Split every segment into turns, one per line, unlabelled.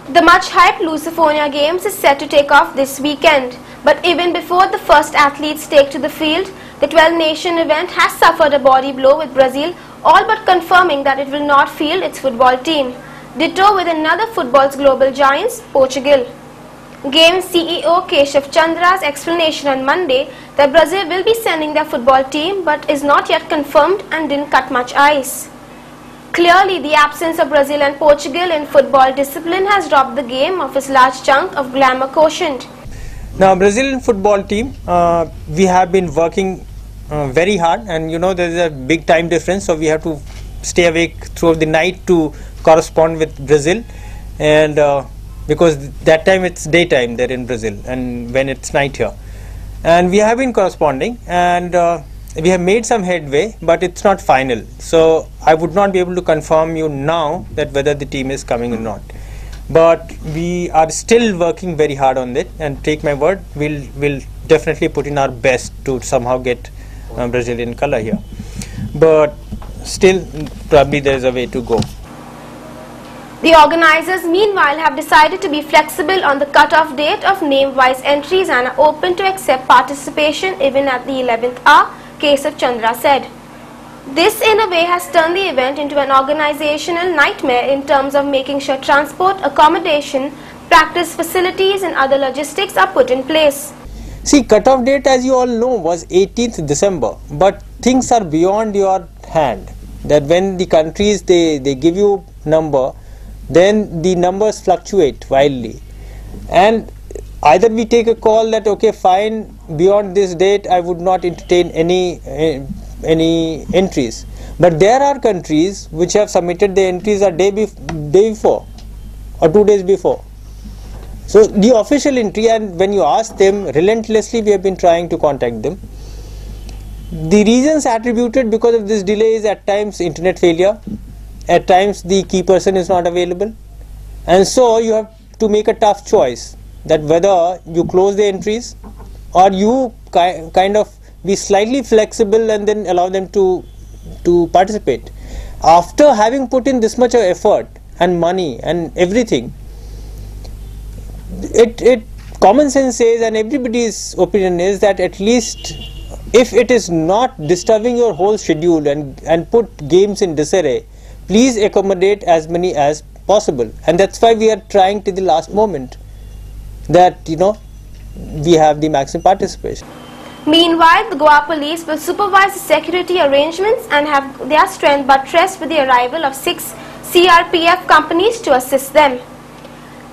The much-hyped Lusofonia Games is set to take off this weekend, but even before the first athletes take to the field, the 12-nation event has suffered a body blow with Brazil all but confirming that it will not field its football team. Ditto with another football's global giants, Portugal. Games CEO Keshav Chandra's explanation on Monday that Brazil will be sending their football team but is not yet confirmed and didn't cut much ice. Clearly, the absence of Brazil and Portugal in football discipline has robbed the game of its large chunk of glamour quotient.
Now, Brazilian football team, we have been working very hard, and there is a big time difference, so we have to stay awake throughout the night to correspond with Brazil, and because that time it's daytime there in Brazil and when it's night here, and we have been corresponding, and we have made some headway, but it's not final, so I would not be able to confirm you now that whether the team is coming or not, but we are still working very hard on it, and take my word, we'll definitely put in our best to somehow get Brazilian color here, but still probably there is a way to go.
The organizers meanwhile have decided to be flexible on the cut-off date of name-wise entries and are open to accept participation even at the 11th hour, Keshav Chandra said. This in a way has turned the event into an organizational nightmare in terms of making sure transport, accommodation, practice facilities and other logistics are put in place.
See, cut-off date, as you all know, was 18th December, but things are beyond your hand. That when the countries they give you number, then the numbers fluctuate wildly, and either we take a call that okay, fine, beyond this date I would not entertain any entries, but there are countries which have submitted the entries a day before or 2 days before. So the official entry, and when you ask them relentlessly, we have been trying to contact them. The reasons attributed because of this delay is at times internet failure, at times the key person is not available, and so you have to make a tough choice that whether you close the entries or you kind of be slightly flexible and then allow them to participate. After having put in this much of effort and money and everything, it common sense says, and everybody's opinion is, that at least if it is not disturbing your whole schedule and put games in disarray, please accommodate as many as possible, and that's why we are trying to the last moment that we have the maximum participation.
Meanwhile, the Goa police will supervise the security arrangements and have their strength buttressed with the arrival of 6 CRPF companies to assist them.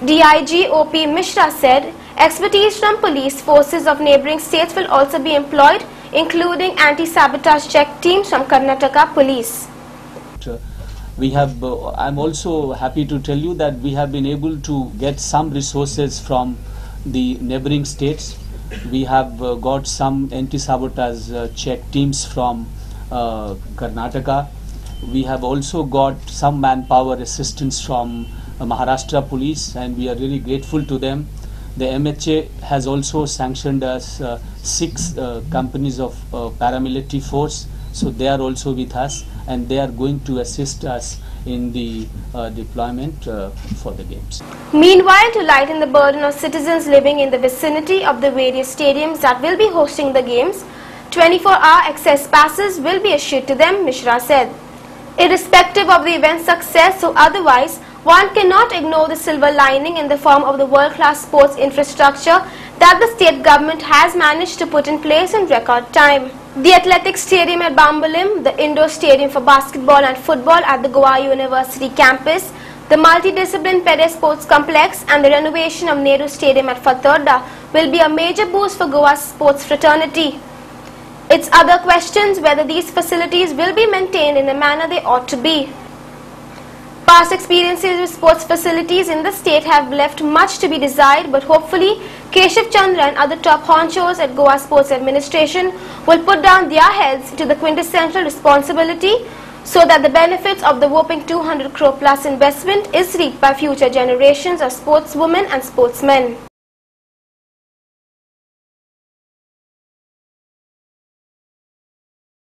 DIG OP Mishra said expertise from police forces of neighbouring states will also be employed, including anti-sabotage check teams from Karnataka police.
I'm also happy to tell you that we have been able to get some resources from the neighboring states. We have got some anti-sabotage check teams from Karnataka. We have also got some manpower assistance from Maharashtra police, and we are really grateful to them. The MHA has also sanctioned us 6 companies of paramilitary force, so they are also with us, and they are going to assist us in the deployment for the games.
Meanwhile, to lighten the burden of citizens living in the vicinity of the various stadiums that will be hosting the games, 24-hour access passes will be issued to them, Mishra said. Irrespective of the event's success or otherwise, one cannot ignore the silver lining in the form of the world-class sports infrastructure that the state government has managed to put in place in record time. The Athletic Stadium at Bambolim, the indoor stadium for basketball and football at the Goa University campus, the multidiscipline Pede Sports Complex and the renovation of Nehru Stadium at Fatorda will be a major boost for Goa's sports fraternity. It's other questions whether these facilities will be maintained in the manner they ought to be. Past experiences with sports facilities in the state have left much to be desired, but hopefully Keshav Chandra and other top honchos at Goa Sports Administration will put down their heads to the quintessential responsibility so that the benefits of the whopping 200 crore plus investment is reaped by future generations of sportswomen and sportsmen.